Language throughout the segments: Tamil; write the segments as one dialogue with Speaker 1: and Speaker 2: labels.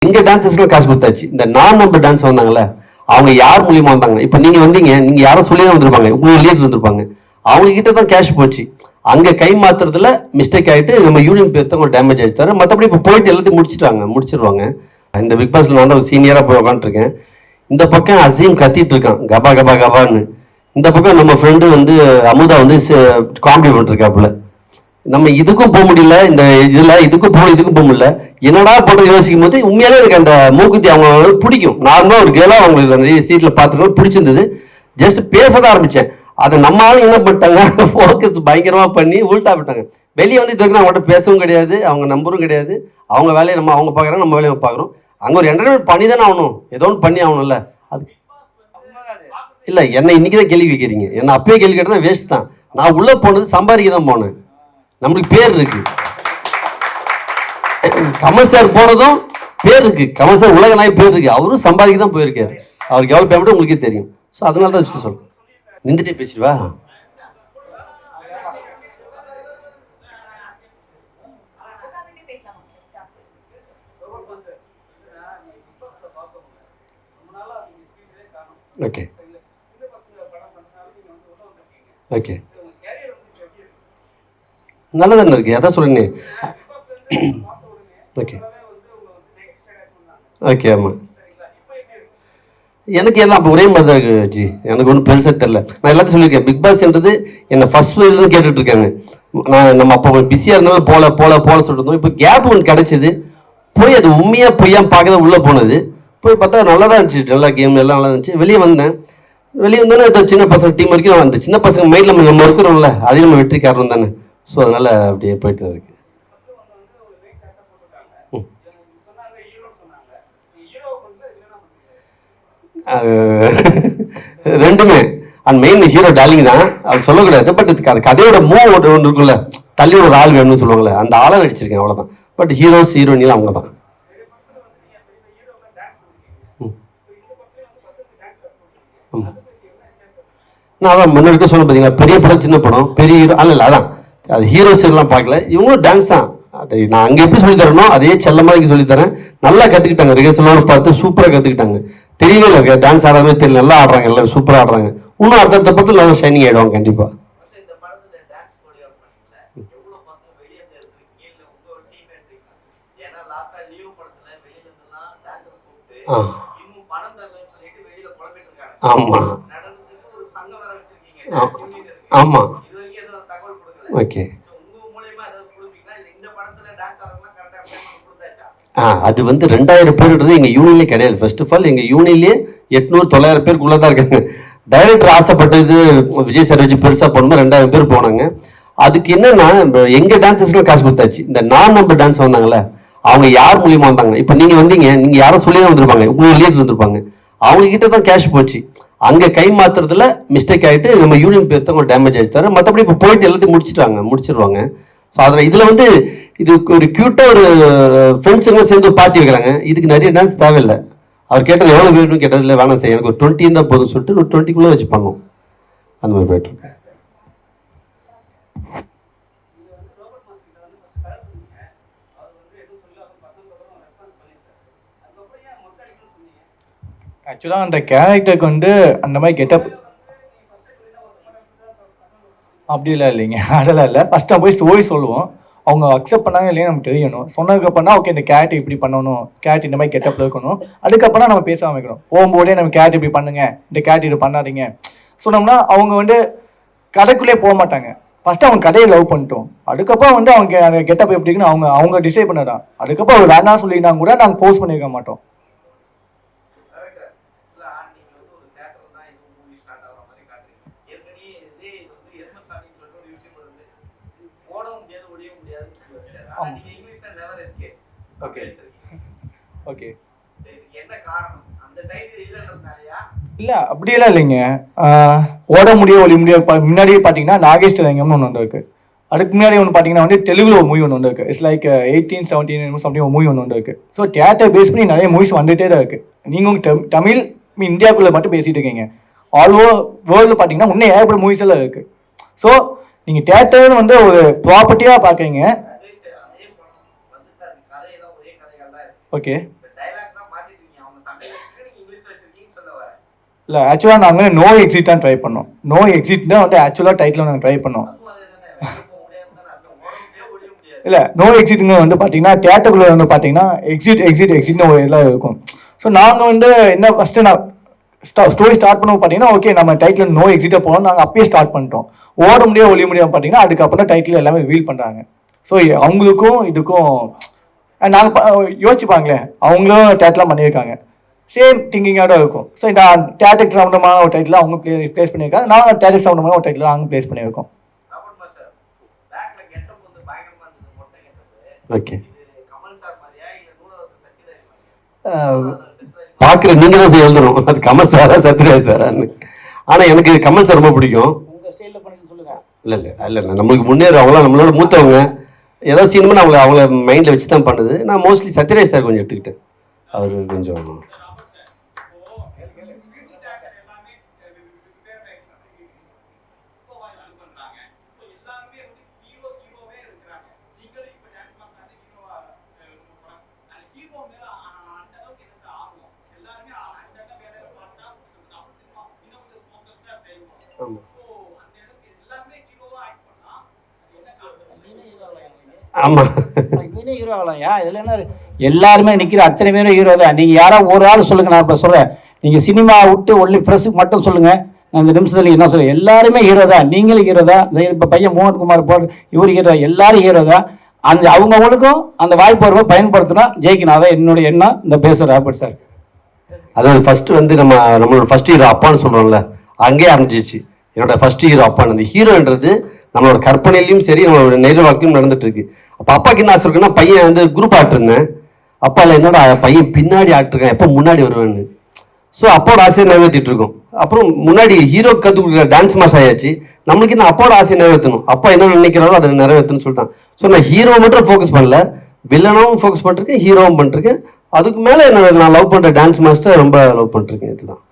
Speaker 1: எங்க டான்சர்ஸ்க்கு காசு கொடுத்தாச்சு. இந்த நான் நம்பர் டான்ஸ் வந்தாங்கல்ல, அவங்க யார் மூலியமா வந்தாங்க? இப்ப நீங்க வந்தீங்க, நீங்க யாரும் சொல்லி தான் வந்திருப்பாங்க, உங்களுக்கு லீடர் இருந்திருப்பாங்க, அவங்க கிட்ட தான் கேஷ் போச்சு. அங்க கை மாத்துறதுல மிஸ்டேக் ஆயிட்டு நம்ம யூனியன் பேர் தான் டேமேஜ் ஆயிடுச்சு. மற்றபடி இப்போ போயிட்டு எல்லாத்தையும் முடிச்சிருவாங்க. இந்த பிக் பாஸ்ல நான் தான் சீனியரா போய் உட்காந்துருக்கேன். இந்த பக்கம் அசீம் கத்திட்டு இருக்கான் கபா கபா கபான்னு. இந்த பக்கம் நம்ம ஃப்ரெண்டு வந்து அமுதா வந்து காமெடி பண்ணிருக்காப்புல. நம்ம இதுக்கும் போக முடியல, இந்த இதுல இதுக்கும் போக முடியல, என்னடா பண்றது யோசிக்கும் போது உண்மையாலே எனக்கு அந்த மூக்குத்தி அவங்க பிடிக்கும். நார்மலா ஒரு கேலா அவங்களுக்கு நிறைய சீட்ல பார்த்துருக்கோம், பிடிச்சிருந்தது. ஜஸ்ட் பேசதான் ஆரம்பிச்சேன். அதை நம்ம ஆளும் என்ன பண்ணிட்டாங்க, ஃபோக்கஸ் பயங்கரமா பண்ணி உள்டா விட்டாங்க. வெளியே வந்து இது வரைக்கும் அவங்கள்ட்ட பேசவும் கிடையாது, அவங்க நம்பரும் கிடையாது. அவங்க வேலையை அவங்க பார்க்குறாங்க, நம்ம வேலையை பார்க்குறோம். அங்கே ஒரு என்டர்டைன்மெண்ட் பண்ணி தானே ஆகணும், ஏதோ ஒன்று பண்ணி ஆகணும்ல. அது இல்லை, என்னை இன்னைக்கு தான் கேள்வி வைக்கிறீங்க. என்ன அப்பயே கேள்வி கேட்டதான் வேஸ்ட் தான். நான் உள்ளே போனது சம்பாதிக்க தான் போனேன். நம்மளுக்கு பேர் இருக்கு. கமல் சார் போனதும் பேர் இருக்கு. கமல் சார் உலக நாய் பேர் இருக்கு. அவரும் சம்பாதிக்க தான் போயிருக்காரு. அவருக்கு எவ்வளோ பேமெண்ட் உங்களுக்கே தெரியும். ஸோ அதனால தான் விஷயம் சொல்றேன். நின்றுட்டே பேசிடுவா. ஓகே ஓகே, நல்லா தானே இருக்கு, அதான் சொல்லுங்க. ஓகே ஓகே, ஆமாம். எனக்கு எல்லாம் அப்போ ஒரே மாதிரி தான் இருக்கு ஜி. எனக்கு ஒன்றும் பெருசாக தெரில. நான் எல்லாத்தையும் சொல்லியிருக்கேன். பிக் பாஸ்ன்றது என்னை ஃபர்ஸ்ட் இருந்து கேட்டுட்டு இருக்காங்க. நம்ம அப்போ பிஸியாக இருந்தாலும் போல சொல்லிட்டு இருந்தோம். இப்போ கேப் ஒன்று கிடைச்சிது. போய் அது உண்மையாக பொய்யா பார்க்க உள்ளே போனது. போய் பார்த்தா நல்லா தான் இருந்துச்சு, நல்லா கேம் எல்லாம் நல்லா இருந்துச்சு. வெளியே வந்தேன். வெளியே வந்தோன்னே சின்ன பசங்க டீம் வரைக்கும் அந்த சின்ன பசங்க மைண்டில் நம்ம இருக்கிறோம்ல, அதே நம்ம வெற்றி காரணம் தானே. ஸோ அதனால் அப்படியே போயிட்டு தான் இருக்கு. ரெண்டுமே அந்த மெயின் ஹீரோ டார்லிங் தான், அது சொல்லக்கூடாது. பட் அது கதையோட மூவ் ஒன்று இருக்குல்ல, தள்ளி ஒரு ஆள் வேணும்னு சொல்லுவாங்களே, அந்த ஆளை நடிச்சிருக்கேன், அவ்வளோதான். பட் ஹீரோஸ் ஹீரோயினிலாம் அவங்க தான். நான் அதான் முன்னாடி சொன்ன பார்த்தீங்களா, பெரிய படம் சின்ன படம், பெரிய ஹீரோ அல்ல, அதான் அது ஹீரோஸ் எல்லாம் பார்க்கல. இவங்களும் டான்ஸ் தான். நான் அங்கே எப்படி சொல்லி தரணும் அதே செல்லமாக இங்கே சொல்லித்தரேன். நல்லா கற்றுக்கிட்டாங்க, ரிஹர்சலோடு பார்த்து சூப்பராக கற்றுக்கிட்டாங்க. தெரியவே இல்லை டான்ஸ் ஆடாமே தெரியல, நல்லா ஆடுறாங்க, எல்லாம் சூப்பராக ஆடுறாங்க. இன்னும் அடுத்த படத்தில் நல்லா ஷைனிங் ஆகிடுவாங்க கண்டிப்பாக. ஆமாம் ஆமாம், ஓகே. அது வந்து 2000 பேருன்றது எங்கள் யூனியன்லேயே கிடையாது. ஃபர்ஸ்ட் ஆஃப் ஆல் எங்கள் யூனியன்லேயே 800-900 பேருக்குள்ளே தான் இருக்காங்க. டைரக்டர் ஆசைப்பட்டது விஜய் சார் வச்சு பெருசாக போகணுமா, 2000 பேர் போனாங்க. அதுக்கு என்னன்னா எங்கள் டான்சர்ஸ்க்கு காசு கொடுத்தாச்சு. இந்த நான் நம்பர் டான்ஸ் வந்தாங்கல்ல, அவங்க யார் மூலியமா வந்தாங்க? இப்போ நீங்கள் வந்தீங்க, நீங்கள் யாரும் சொல்லி தான் வந்திருப்பாங்க, உங்களுக்கு லீடர் இருந்திருப்பாங்க, அவங்க கிட்ட தான் கேஷ் போச்சு. அங்கே கை மாத்துறதுல மிஸ்டேக் ஆகிட்டு நம்ம யூனியன் பேர் தான் டேமேஜ் ஆயிடுச்சு. மற்றபடி இப்போ போயிட்டு எல்லாத்தையும் முடிச்சிருவாங்க. ஸோ அதில் இதில் வந்து இது ஒரு க்யூட்டாக ஒரு ஃப்ரெண்ட்ஸுங்க சேர்ந்து பார்ட்டி வைக்கிறாங்க. இதுக்கு நிறைய டான்ஸ் தேவையில்லை. அவர் கேட்டது எவ்வளோ வேணும்னு கேட்டதில்லை, வேணாம் சார் எனக்கு ஒரு 20 இருந்தால் போதும் சொல்லிட்டு ஒரு 20க்குள்ளே வச்சு பண்ணோம். அந்த மாதிரி போயிட்டுருக்கேன்.
Speaker 2: ஆக்சுவலாக அந்த கேரக்டருக்கு வந்து அந்த மாதிரி கெட்டப் அப்படிலாம் இல்லைங்க, அதெல்லாம் இல்லை. ஃபஸ்ட்டு போய் ஸ்டோரி சொல்லுவோம், அவங்க அக்செப்ட் பண்ணாங்க இல்லையா நமக்கு தெரியணும். சொன்னதுக்கப்புறம் ஓகே இந்த கேரக்டர் இப்படி பண்ணணும், கேரக்டர் இந்த மாதிரி கெட்டப்பில் இருக்கணும், அதுக்கப்புறம் நம்ம பேச ஆரம்பிக்கணும். போகும்போதே நம்ம கேரக்டர் இப்படி பண்ணுங்க, இந்த கேரக்டர் இது பண்ணாதீங்க சொன்னோம்னா அவங்க வந்து கதைக்குள்ளே போக மாட்டாங்க. ஃபஸ்ட்டு அவங்க கதையை லவ் பண்ணிட்டோம், அதுக்கப்புறம் வந்து அவங்க அந்த கெட்டப் எப்படி இருக்குன்னு அவங்க டிசைட் பண்ணதான். அதுக்கப்புறம் அவர் வேணாம் சொல்லியிருந்தாங்க கூட நாங்கள் போஸ்ட் பண்ணியிருக்க மாட்டோம். இல்லை அப்படியெல்லாம் இல்லைங்க, ஓட முடியும் ஒளி முடியாது. முன்னாடியே பார்த்தீங்கன்னா நாகேஷ் திலங்கம்னு ஒன்று வந்திருக்கு. அதுக்கு முன்னாடி ஒன்று பார்த்தீங்கன்னா வந்து தெலுங்குல ஒரு மூவி ஒன்று வந்திருக்கு. இட்ஸ் லைக் 1817 சம்திங் ஒரு மூவி ஒன்று வந்திருக்கு. ஸோ தியேட்டர் பேஸ் பண்ணி நிறைய மூவிஸ் வந்துகிட்டே தான் இருக்குது. நீங்கள் தமிழ் இந்தியாவுக்குள்ளே மட்டும் பேசிகிட்டு இருக்கீங்க, ஆல் ஓவர் வேர்ல்டு பார்த்தீங்கன்னா இன்னும் ஏகப்பட்ட மூவிஸ் எல்லாம் இருக்குது. ஸோ நீங்கள் தியேட்டர்னு வந்து ஒரு ப்ராப்பர்ட்டியாக பார்க்குறீங்க. ஓகே. இல்லை ஆக்சுவலாக நாங்கள் நோ எக்ஸிட் தான் ட்ரை பண்ணோம். நோ எக்ஸிட் தான் வந்து ஆக்சுவலாக டைட்டில் நாங்கள் ட்ரை பண்ணோம். இல்லை நோ எக்ஸிட்டுங்க வந்து பார்த்தீங்கன்னா தியேட்டருக்குள்ளே வந்து பார்த்தீங்கன்னா எக்ஸிட்னு ஒரு இதெல்லாம் இருக்கும். ஸோ நாங்கள் வந்து என்ன ஃபஸ்ட்டு நான் ஸ்டோரி ஸ்டார்ட் பண்ண பார்த்தீங்கன்னா ஓகே நம்ம டைட்டில் நோ எக்ஸிட்டாக போனோம். நாங்கள் அப்பயே ஸ்டார்ட் பண்ணிட்டோம். ஓட முடியாது ஒளிய முடியாது பார்த்தீங்கன்னா அதுக்கப்புறம் டைட்டில் எல்லாமே ரிவீல் பண்ணுறாங்க. ஸோ அவங்களுக்கும் இதுக்கும் நாங்கள் யோசிச்சுப்பாங்களே அவங்களும் டேட்லாம் பண்ணியிருக்காங்க. சேம் திங்கிங்கோட இருக்கும். ஸோ இந்த டேட்டுக்கு சம்மந்தமான ஒரு டைட்டில் அவங்க ப்ளேஸ் பண்ணியிருக்காங்க. நாங்கள் டேட்டுக்கு சம்மந்தமான ஒரு டைட்டில் நாங்கள் ப்ளேஸ் பண்ணியிருக்கோம்.
Speaker 1: ஓகே பார்க்குற நீங்கள் தான் எழுதணும் அது கமல் சாரா சத்யராஜ் சாரான்னு. ஆனால் எனக்கு கமல் சார் ரொம்ப பிடிக்கும். இல்லை இல்லை இல்லை இல்லை நம்மளுக்கு முன்னேற அவங்களாம் நம்மளோட மூத்தவங்க ஏதாவது சினிமா அவங்கள மைண்டில் வச்சு தான் பண்ணுது. நான் மோஸ்ட்லி சத்யராஜ் சார் கொஞ்சம் எடுத்துக்கிட்டேன். அவர் கொஞ்சம் ஆமாம்
Speaker 3: நீனே ஹீரோ ஆகலாம்யா. இதில் என்ன எல்லாருமே நிற்கிற அத்தனை பேரும் ஹீரோ தான். நீங்கள் யாராவது ஒரு ஆள் சொல்லுங்கள். நான் இப்போ சொல்கிறேன், நீங்கள் சினிமா விட்டு ஒன்லி ஃப்ரெஷ்ஷுக்கு மட்டும் சொல்லுங்கள். நான் இந்த நிமிஷத்தில் என்ன சொல்லுங்கள், எல்லாருமே ஹீரோ தான். நீங்களும் ஹீரோ தான். இப்போ பையன் மோகன்குமார் இவர் ஹீரோ, எல்லாரும் ஹீரோ தான். அந்த அவங்கவுங்களுக்கும் அந்த வாய்ப்பு வரும்போது பயன்படுத்தினா ஜெயிக்கணும். அதான் என்னுடைய எண்ணம். இந்த பேசுகிற ராபர்ட் சார்
Speaker 1: அதாவது ஃபர்ஸ்ட் வந்து நம்மளோட ஃபர்ஸ்ட் ஹீரோ அப்பான்னு சொல்கிறோம்ல, அங்கேயே ஆரம்பிச்சிச்சு. என்னோட ஃபர்ஸ்ட் ஹீரோ அப்பான்னு. அந்த ஹீரோன்றது நம்மளோட கற்பனையிலையும் சரி நம்மளோட நேர வாழ்க்கையும் நடந்துட்டு இருக்கு. அப்போ அப்பாவுக்கு என்ன ஆசை இருக்குன்னா, பையன் வந்து குரூப் ஆட்டிருந்தேன். அப்பாவில் என்னோட பையன் பின்னாடி ஆட்டிருக்கேன், எப்போ முன்னாடி வருவேன்னு. ஸோ அப்பாவோட ஆசையை நிறைவேற்றிட்டு இருக்கோம். அப்புறம் முன்னாடி ஹீரோ கற்றுக் கொடுக்குற டான்ஸ் மாஸ்டர் ஆயாச்சு. நம்மளுக்கு என்ன அப்பாவோட ஆசையை நிறைவேற்றணும், அப்பா என்ன நினைக்கிறாரோ அதை நிறைவேற்றணும்னு சொல்லிட்டான். ஸோ நான் ஹீரோவை மட்டும் ஃபோக்கஸ் பண்ணல, வில்லனாவும் ஃபோக்கஸ் பண்ணிருக்கேன், ஹீரோவும் பண்ணிருக்கேன். அதுக்கு மேலே நான் லவ் பண்ணுற டான்ஸ் மாஸ்டர் ரொம்ப லவ் பண்ணிருக்கேன். இதுதான்.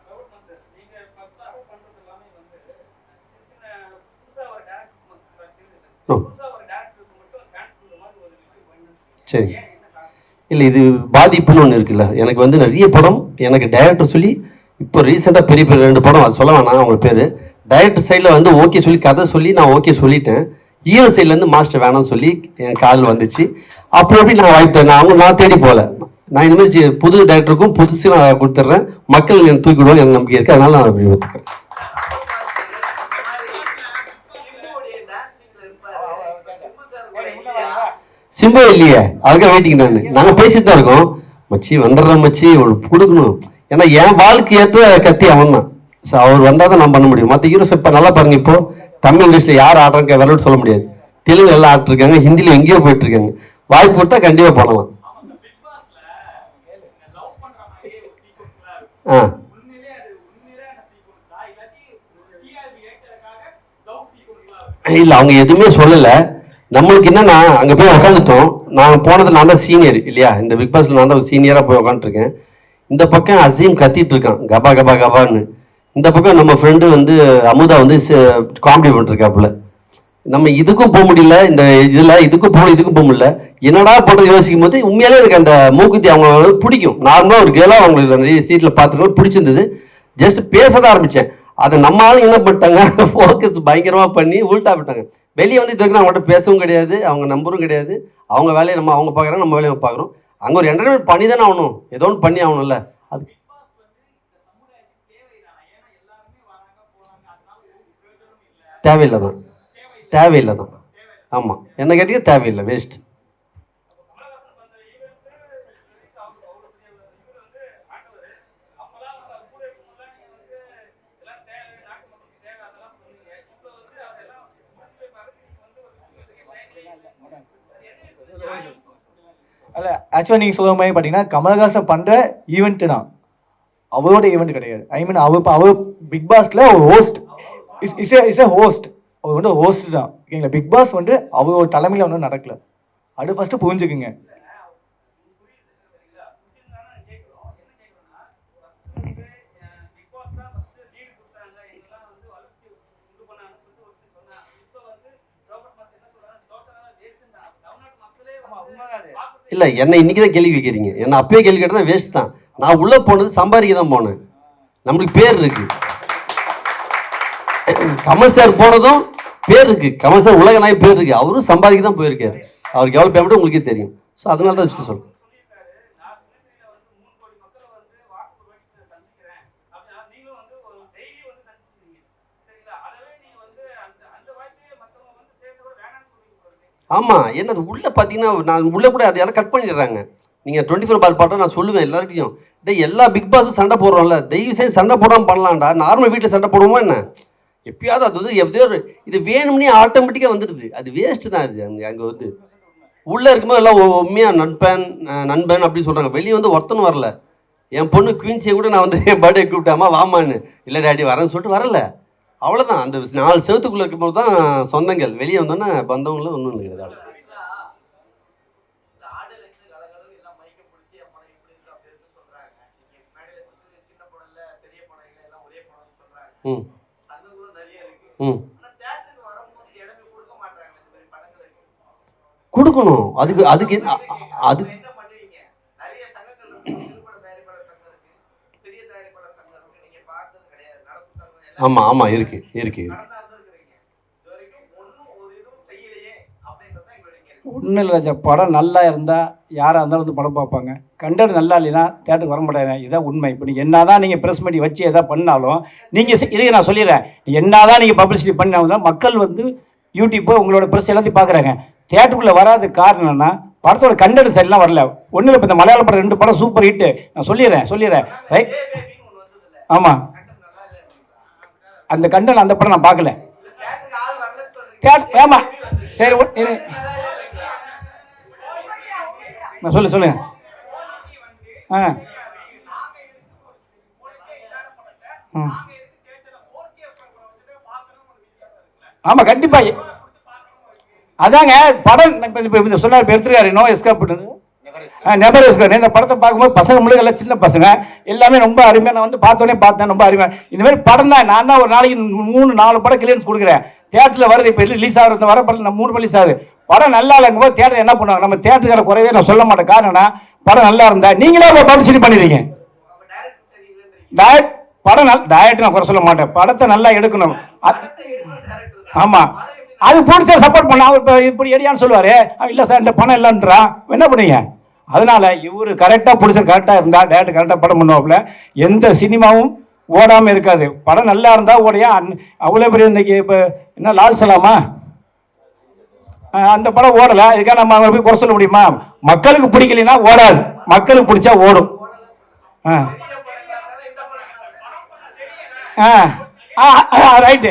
Speaker 1: சரி இல்லை இது பாதிப்புன்னு ஒன்று இருக்குல்ல. எனக்கு வந்து நிறைய படம் எனக்கு டைரக்டர் சொல்லி இப்போ ரீசெண்டாக பெரிய பெரிய 2 படம் அது சொல்ல வேணாம் அவங்க பேர். டைரக்டர் சைடில் வந்து ஓகே சொல்லி கதை சொல்லி நான் ஓகே சொல்லிட்டேன். ஹீரோ சைட்லேருந்து மாஸ்டர் வேணாம்னு சொல்லி என் காதில் வந்துச்சு. அப்போ எப்படி நான் வாய்ப்பு நான் தேடி போகல. நான் இந்த மாதிரி புது டைரக்டருக்கும் புதுசு நான் கொடுத்துட்றேன். மக்கள் எனக்கு தூக்கி விடுவாங்க எனக்கு நம்பிக்கை இருக்குது. அதனால நான் அப்படி ஒத்துக்கிறேன். சிம்பு இல்லையே, அதுக்காக வெயிட்டிங். நாங்கள் பேசிட்டு தான் இருக்கோம். மச்சி வந்துடுறேன் மச்சி கொடுக்கணும். ஏன்னா என் வாழ்க்கை ஏற்ற கத்தி அவன் தான். ஸோ அவர் வந்தால் தான் நான் பண்ண முடியும். மற்ற ஹீரோஸ் இப்போ நல்லா பாருங்க, இப்போ தமிழ் இண்டஸ்ட்ரியில் யார் ஆடுறாங்க விளையாட்டு சொல்ல முடியாது. தெலுங்கு எல்லாம் ஆட்டிருக்காங்க, ஹிந்தியில் எங்கேயோ போயிட்டு இருக்காங்க. வாய்ப்பு விட்டால் கண்டிப்பாக பண்ணலாம். இல்லை அவங்க எதுவுமே சொல்லலை. நம்மளுக்கு என்னன்னா அங்கே போய் உட்காந்துட்டோம். நான் போனது நான் தான் சீனியர் இல்லையா, இந்த பிக் பாஸ்ல நான் தான் சீனியராக போய் உட்காந்துருக்கேன். இந்த பக்கம் அசீம் கத்திட்டு இருக்கான் கபா கபா கபான்னு. இந்த பக்கம் நம்ம ஃப்ரெண்டு வந்து அமுதா வந்து காமெடி பண்ணிருக்காப்புல. நம்ம இதுக்கும் போக முடியல, இந்த இதில் இதுக்கும் போகல இதுக்கும் போக முடியல. என்னடா பண்ணுறது யோசிக்கும் போது உண்மையாலே எனக்கு அந்த மூக்குத்தி அவங்க பிடிக்கும். நார்மலாக ஒரு கேளாக அவங்களுக்கு நிறைய சீட்டில் பார்த்துருக்கோம், பிடிச்சிருந்தது. ஜஸ்ட் பேச தான் ஆரம்பித்தேன். அதை நம்ம ஆளும் என்ன பண்ணிட்டாங்க, ஃபோக்கஸ் பயங்கரமாக பண்ணி உள்டா விட்டாங்க. வெளியே வந்து இது வரைக்கும் அவங்கள்ட்ட பேசவும் கிடையாது, அவங்க நம்பரும் கிடையாது. அவங்க வேலையை அவங்க பார்க்குறாங்க, நம்ம வேலையை பார்க்குறோம். அங்கே ஒரு என்டர்டைன்மெண்ட் பண்ணி தானே ஆகணும், ஏதோ ஒன்று பண்ணி ஆகணும்ல. அது தேவையில்லை தான், தேவையில்லை தான். ஆமாம், என்ன கேட்டீங்க, தேவையில்லை, வேஸ்ட்.
Speaker 2: அல்ல ஆக்சுவலாக நீங்கள் சொல்கிற மாதிரி பார்த்தீங்கன்னா கமல்ஹாசன் பண்ணுற ஈவெண்ட்டு தான், அவரோட ஈவெண்ட் கிடையாது. ஐ மீன் அவர் பிக் பாஸ்ல ஒரு ஹோஸ்ட், இஸ் எ ஹோஸ்ட். அவர் வந்து ஹோஸ்ட் தான், ஓகேங்களா. பிக் பாஸ் வந்து அவரோட தலைமையில் ஒன்றும் நடக்கல. அது ஃபஸ்ட்டு புரிஞ்சுக்குங்க.
Speaker 1: இல்லை என்னை இன்றைக்கி தான் கேள்வி கேட்குறீங்க. என்னை அப்பயே கேள்வி கேட்டால் தான் வேஸ்ட் தான். நான் உள்ளே போனது சம்பாதிக்க தான் போனேன். நம்மளுக்கு பேர் இருக்கு. கமல் சார் போனதும் பேர் இருக்கு. கமல் சார் உலக நாய் பேர் இருக்கு. அவரும் சம்பாதிக்க தான் போயிருக்காரு. அவருக்கு எவ்வளோ பேமெண்ட் உங்களுக்கே தெரியும். ஸோ அதனால தான் விஷயம் சொல்றேன். ஆமாம், என்ன அது உள்ளே பார்த்தீங்கன்னா நான் உள்ளே கூட அதை யாரும் கட் பண்ணிடுறாங்க. நீங்கள் 24 பால் பாட்டை நான் சொல்லுவேன் எல்லாருக்கையும், எல்லா பிக் பாஸும் சண்டை போடுறோம்ல, தயவு செய்து சண்டை போடாமல் பண்ணலாம்டா. நார்மல் வீட்டில் சண்டை போடுவோமா என்ன? எப்பயாவது அது வந்து எப்படியோ இது வேணும்னே ஆட்டோமேட்டிக்காக வந்துடுது. அது வேஸ்ட்டு தான். அது அங்கே வந்து உள்ளே இருக்கும்போது எல்லாம் உண்மையாக நண்பன் அப்படி சொல்கிறாங்க. வெளியே வந்து ஒருத்தனும் வரல. என் பொண்ணு குயின்ஸியை கூட நான் வந்து என் பர்த்டே கூப்பிட்டாமா வாமான்னு, இல்லை டேடி வரேன்னு சொல்லிட்டு வரல. அவ்வளோதான். அந்த 4 செவத்துக்குள்ளே இருக்கும்போது தான் சொந்தங்கள். வெளியே வந்தோன்னே பந்தவங்களும் ஒன்றும் கிடையாது. ம் கொடுக்கணும். அதுக்கு அதுக்கு அது ஆமாம் ஆமாம் இருக்கு இருக்கு.
Speaker 3: ஒன்றும் இல்லை ராஜா, படம் நல்லா இருந்தால் யாராக இருந்தாலும் வந்து படம் பார்ப்பாங்க. கண்டென்ட் நல்லா இல்லைன்னா தேட்டருக்கு வர மாட்டாங்க. இதுதான் உண்மை. இப்போ நீங்கள் என்ன தான் நீங்கள் ப்ரெஸ் மீட் வச்சு எதாவது பண்ணாலும் நீங்கள் இதை நான் சொல்லிடுறேன், என்ன தான் நீங்கள் பப்ளிசிட்டி பண்ணாலும் மக்கள் வந்து யூடியூப்போ உங்களோட ப்ரெஸ் எல்லாத்தையும் பார்க்குறாங்க. தேட்டருக்குள்ளே வராத காரணம் என்னன்னா படத்தோட கண்டென்ட் சரிலாம் வரல. ஒன்றும் இல்லை, இப்போ இந்த மலையாள படம் 2 படம் சூப்பர் ஹிட்டு. நான் சொல்லிடுறேன் ரைட். ஆமாம், அந்த கண்டென்ட் அந்த படம் நான் பார்க்கல. ஆமாம் சரி நான் சொல்லுங்க. ஆமாம் கண்டிப்பாக. அதாங்க படம் இப்போ சொன்னார் எடுத்துருக்காரு நோ எஸ்கேப் நெபர் எஸ்கேப். இந்த படத்தை பார்க்கும்போது பசங்க முழுக்க எல்லாம் சின்ன பசங்க எல்லாமே ரொம்ப அருமையாக. நான் வந்து பார்த்தேன் ரொம்ப அருமையாக. இந்த மாதிரி படம் தான். நான் தான் ஒரு நாளைக்கு 3-4 படம் கிளியரன்ஸ் கொடுக்குறேன். தேட்டரில் வருது. இப்போ ரிலீஸ் ஆகுறது வர படம் 3 ரிலீஸ் ஆகுது. படம் நல்லா இல்லைங்கும் போது தேட்டர் என்ன பண்ணுவாங்க? நம்ம தேட்டருக்கார குறைவே நான் சொல்ல மாட்டேன். காரணம்னா படம் நல்லா இருந்தா நீங்களே பப்ளிசிட்டி பண்ணிடுறீங்க. டயட் நான் குறை சொல்ல மாட்டேன். படத்தை நல்லா எடுக்கணும். ஆமாம், அது பிடிச்ச சப்போர்ட் பண்ண. அவர் இப்போ இப்படி எடியான்னு சொல்லுவார். இல்லை சார் இந்த பணம் இல்லைன்றான், என்ன பண்ணுவீங்க? அதனால இவர் கரெக்டாக பிடிச்ச கரெக்டாக இருந்தால் டேரக்டர் கரெக்டாக படம் பண்ணுவாப்புல. எந்த சினிமாவும் ஓடாமல் இருக்காது. படம் நல்லா இருந்தால் ஓடையா. அவ்வளோ பெரிய இன்னைக்கு இப்போ என்ன லால் சலாமா அந்த படம் ஓடலை. இதுக்காக நம்ம அவங்களை போய் குறை சொல்ல முடியுமா? மக்களுக்கு பிடிக்கலைன்னா ஓடாது, மக்களுக்கு பிடிச்சா ஓடும். ரைட்டு.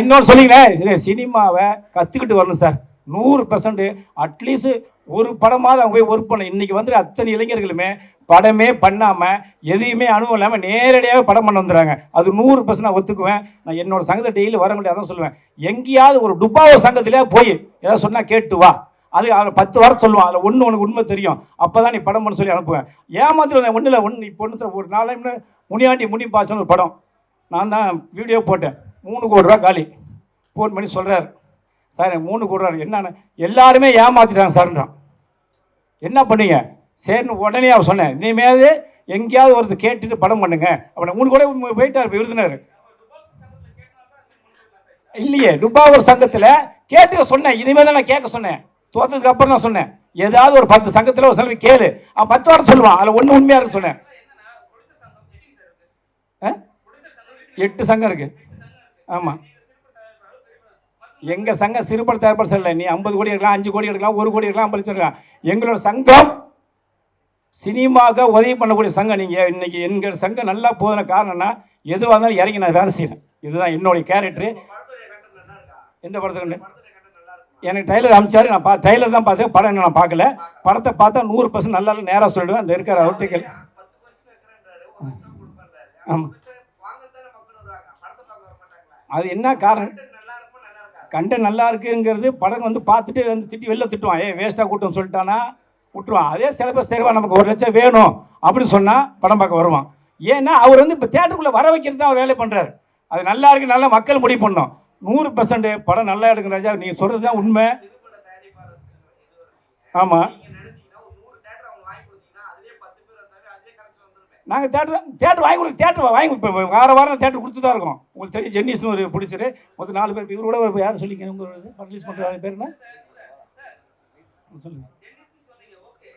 Speaker 3: இன்னொன்று சொல்லிங்களேன், சினிமாவை கற்றுக்கிட்டு வரணும் சார். 100% அட்லீஸ்ட் ஒரு படமாவது அவங்க போய் ஒர்க் பண்ணணும். இன்றைக்கி வந்து அத்தனை இளைஞர்களுமே படமே பண்ணாமல் எதையுமே அனுபவம் இல்லாமல் நேரடியாக படம் பண்ண வந்துடுறாங்க. அது 100% நான் ஒத்துக்குவேன். நான் என்னோட சங்கத்தை டெய்லி வர முடியாது தான் சொல்லுவேன். எங்கேயாவது ஒரு துபாவோ சங்கத்திலே போய் ஏதாவது சொன்னால் கேட்டு வா. அது அதில் 10 வாரம் சொல்லுவான். அதில் ஒன்று உனக்கு உண்மை தெரியும், அப்போ தான் நீ படம் பண்ண சொல்லி அனுப்புவேன். ஏமாத்திரம் ஒன்றும் இல்லை. இப்போ ஒன்று ஒரு 4 முனியாண்டி முனி பாசன்னு ஒரு படம் நான் தான் வீடியோ போட்டேன். 3 கோடி ரூபா காலி. ஃபோன் பண்ணி சொல்கிறார், சார் 3 கோடி ரூபா என்னன்னு எல்லாருமே ஏமாற்றிட்டாங்க சார்ன்றான். என்ன பண்ணீங்க? சரின்னு உடனே அவர் சொன்னேன், இனிமேல் எங்கேயாவது ஒருத்தர் கேட்டுட்டு படம் பண்ணுங்க. அப்படி 3 கோடி போயிட்டார். இப்போ விருதுனர் இல்லையே, துபாவூர் சங்கத்தில் கேட்டு சொன்னேன். இனிமேல் தான் நான் கேட்க சொன்னேன். தோற்றதுக்கு அப்புறம் தான் சொன்னேன், ஏதாவது ஒரு 10 சங்கத்தில் ஒரு செலவு கேளு. அவன் 10 வாரம் சொல்லுவான். அதில் ஒன்று உண்மையாக இருக்குன்னு சொன்னேன். 8 சங்கம் இருக்கு. ஆமாம், எங்கள் சங்கம் சிறுபட தயாரிப்பாளர் இல்லை. நீ 50 கோடி எடுக்கலாம், 5 கோடி எடுக்கலாம், 1 கோடி எடுக்கலாம், 50 லட்சம் எடுக்கலாம். எங்களோட சங்கம் சினிமாவுக்கு உதவி பண்ணக்கூடிய சங்கம். நீங்கள் இன்னைக்கு எங்கள் சங்கம் நல்லா போதுன காரணம்னா எதுவாக இருந்தாலும் இறங்கி நான் வேலை செய்கிறேன். இதுதான் என்னுடைய கேரக்டரு. எந்த படத்துக்கு எனக்கு ட்ரைலர் அமிச்சாரு. நான் ட்ரைலர் தான் பார்த்தேன், படம் நான் பார்க்கல. படத்தை பார்த்தா 100% நல்லா நேராக சொல்லிடுவேன். அந்த இருக்கிற அவுட்டுகள். ஆமாம், அது என்ன காரணம்? கண்டென்ட் நல்லா இருக்குங்கிறது படம் வந்து பார்த்துட்டு வந்து திட்டி வெளில திட்டுவான். வேஸ்ட்டாக கூட்டம் சொல்லிட்டானா விட்டுருவான். அதே சில பேர் சரிவா நமக்கு 1 லட்சம் வேணும் அப்படின்னு சொன்னால் படம் பார்க்க வருவான். ஏன்னா அவர் வந்து இப்போ தேட்டருக்குள்ளே வர வைக்கிறது தான் அவர் வேலை பண்ணுறாரு. அது நல்லா இருக்கு, நல்லா மக்கள் முடிவு பண்ணோம். 100% படம் நல்லா எடுக்கும் ராஜா. நீங்கள் சொல்கிறது தான் உண்மை. ஆமாம் நாங்கள் தேட்டர் வாங்கி கொடுத்து தேட்டர் வாங்கி இப்போ வாரம் தேட்டர் கொடுத்து தான் இருக்கோம். உங்களுக்கு தெரியும் ஜென்னிஸ்னு ஒரு பிடிச்சிரு மொத்தம் 4 பேர். இவரோட ஒரு யாரும் சொல்லிங்க உங்களோட ரிலீஸ் பண்ணுற பேர் என்ன சொல்லுங்கள்.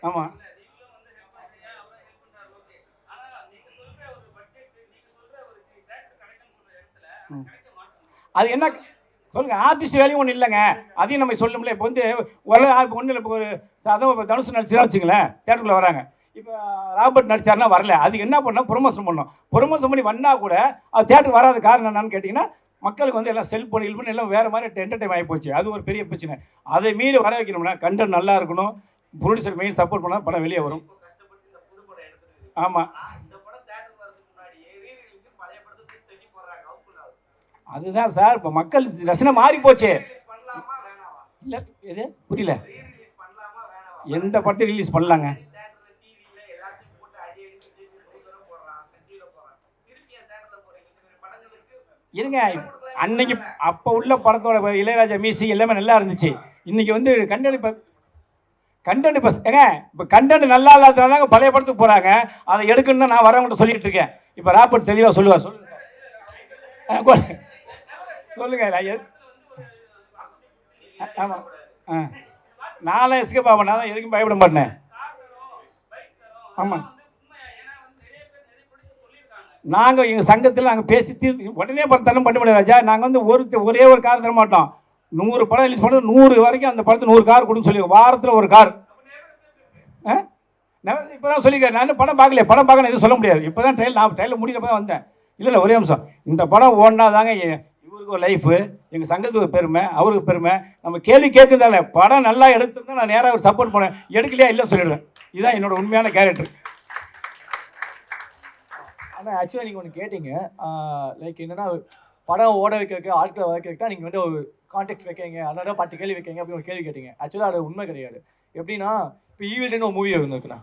Speaker 3: ஆமாம் அது என்ன சொல்லுங்கள். ஆர்டிஸ்ட் வேலையும் ஒன்றும் இல்லைங்க, அதையும் நம்ம சொல்லணும்ல. இப்போ வந்து ஒன்றும் இல்லை. இப்போ ஒரு சாதம் தனுசு நடிச்சுனா வச்சுங்களேன், தேட்டருக்குள்ளே வராங்க. இப்போ ராபர்ட் நடிச்சாருன்னா வரல, அதுக்கு என்ன பண்ணால் ப்ரொமோஷன் பண்ணோம். ப்ரொமோஷன் பண்ணி வந்தால் கூட அது தேட்டருக்கு வராத காரணம் என்னன்னு கேட்டிங்கன்னா, மக்களுக்கு வந்து எல்லாம் செல்ஃபோன் இல்போன் எல்லாம் வேறு மாதிரி என்டர்டைம் ஆகி போச்சு. அது ஒரு பெரிய பிரச்சனை. அதை மீறி வர வைக்கணும்னா கண்டென்ட் நல்லா இருக்கணும், ப்ரொடியூசர் மெயின் சப்போர்ட் பண்ணால் படம் வெளியே வரும். ஆமாம் அதுதான் சார், இப்போ மக்கள் ரசனை மாறி போச்சு. இல்லை எது புரியல, எந்த படத்தை ரிலீஸ் பண்ணலாங்க? இருங்க, அன்னைக்கு அப்போ உள்ள படத்தோட இளையராஜா மியூசிக் எல்லாமே நல்லா இருந்துச்சு. இன்னைக்கு வந்து கண்டென்ட் இப்போ ஏங்க இப்போ கண்டென்ட் நல்லா இல்லாததுனால பழைய படத்துக்கு போகிறாங்க. அதை எடுக்கணும்னு தான் நான் வரவங்கள்ட்ட சொல்லிட்டு இருக்கேன். இப்போ ராபர்ட் தெளிவாக சொல்லுவார். சொல்லுங்க. ஆமாம் நானும் எஸ்கேப் ஆக நான் தான் எதுக்கும் பயப்பட மாட்டேன். ஆமாம் நாங்கள் எங்கள் சங்கத்தில் நாங்கள் பேசி உடனே படம் பண்ண முடியாது ராஜா. நாங்கள் வந்து ஒரே ஒரு கார் தர மாட்டோம். 100 படம் ரிலீஸ் பண்ண 100 வரைக்கும் அந்த படத்தை 100 கார் கொடுன்னு சொல்லிடுவோம். வாரத்தில் ஒரு கார். நான் இப்போ தான் சொல்லிக்கிறேன். நான் படம் பார்க்கல, படம் பார்க்கணும் எதுவும் சொல்ல முடியாது. இப்போ தான் நான் ட்ரெயிலில் முடிக்கிறப்ப தான் வந்தேன். இல்லை ஒரே நிமிஷம். இந்த படம் ஓடினா தாங்க இவருக்கு ஒரு லைஃபு, எங்கள் சங்கத்துக்கு ஒரு பெருமை, அவருக்கு பெருமை. நம்ம கேள்வி கேட்குறதால படம் நல்லா எடுத்துருந்தா நான் நேராக ஒரு சப்போர்ட் பண்ணேன். எடுக்கலையா இல்லை சொல்லிடுவேன். இதுதான் என்னோட உண்மையான கேரக்டர்.
Speaker 2: ஆனால் ஆக்சுவலாக நீங்கள் ஒன்று கேட்டீங்க, லைக் என்னென்னா படம் ஓட வைக்க ஆட்களை வர வைக்க நீங்கள் வந்து ஒரு கான்டெக்ட் வைக்கீங்க, அதனால 10 கேள்வி வைக்கீங்க அப்படின்னு ஒரு கேள்வி கேட்டீங்க. ஆக்சுவலாக அது உண்மை கிடையாது. எப்படின்னா இப்போ ஈவில்னு ஒரு மூவி இருந்துருக்குண்ணா,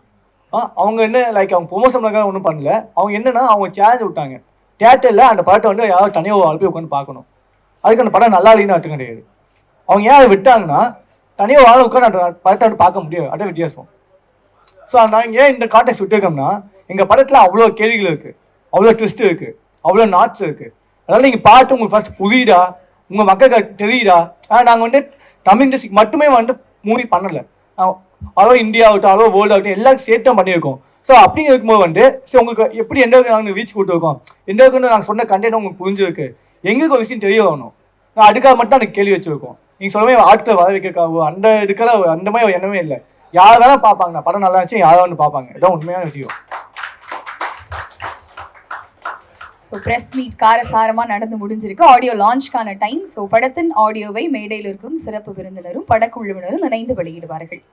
Speaker 2: அவங்க என்ன லைக் அவங்க ப்ரொமோஷன் பண்ணாங்க ஒன்றும் பண்ணல. அவங்க என்னென்னா அவங்க சேலஞ்ச் விட்டாங்க தியேட்டரில் அந்த படத்தை வந்து யாராவது தனியாக போய் உட்காந்து பார்க்கணும். அதுக்கு அந்த படம் நல்லா இல்லைன்னு அர்த்தம் கிடையாது. அவங்க ஏன் அதை விட்டாங்கன்னா தனியாக வாழ உட்காந்து அந்த படத்தை வந்து பார்க்க முடியாது, அதான் வித்தியாசம். ஸோ நாங்கள் ஏன் இந்த கான்டெக்ட் விட்டுருக்கோம்னா எங்கள் படத்தில் அவ்வளோ கேள்விகள் இருக்குது, அவ்வளோ ட்விஸ்ட் இருக்குது, அவ்வளோ நாட்ஸ் இருக்குது. அதனால் நீங்கள் பார்த்து உங்களுக்கு ஃபஸ்ட் புரியுதா, உங்கள் மக்களுக்கு தெரியுதா? நாங்கள் வந்து தமிழ் இண்டஸ்ட்ரிக்கு மட்டுமே வந்து மூவி பண்ணலை, அவ்வளோ இந்தியா ஆகட்டும் அவ்வளோ வேர்ல்டு ஆகட்டும் எல்லாம் சேர்த்து தான் பண்ணியிருக்கோம். ஸோ அப்படிங்க இருக்கும்போது வந்து ஸோ உங்களுக்கு எப்படி எந்த நாங்கள் ரீச் கொடுத்துருக்கோம், எந்த அளவுக்கு நாங்கள் சொன்ன கண்டென்ட் உங்களுக்கு புரிஞ்சிருக்கு, எங்களுக்கு ஒரு விஷயம் தெரிய வரணும். நான் அதுக்காக மட்டும் எனக்கு கேள்வி வச்சுருக்கோம். நீங்கள் சொல்லவே ஆட்களை வர வைக்கிறக்காவோ அந்த இதுக்கெல்லாம் அந்த மாதிரி எண்ணமே இல்லை. யார் வேணால் பார்ப்பாங்கண்ணா, படம் நல்லா இருந்துச்சு யாரும் வந்து பார்ப்பாங்க. இதான் உண்மையான விஷயம்.
Speaker 4: ஸோ ப்ரெஸ் மீட் காரசாரமாக நடந்து முடிஞ்சிருக்கு. Audio லான்ச்கான time. ஸோ படத்தின் ஆடியோவை மேடையில் இருக்கும் சிறப்பு விருந்தினரும் படக்குழுவினரும் இணைந்து வெளியிடுவார்கள்.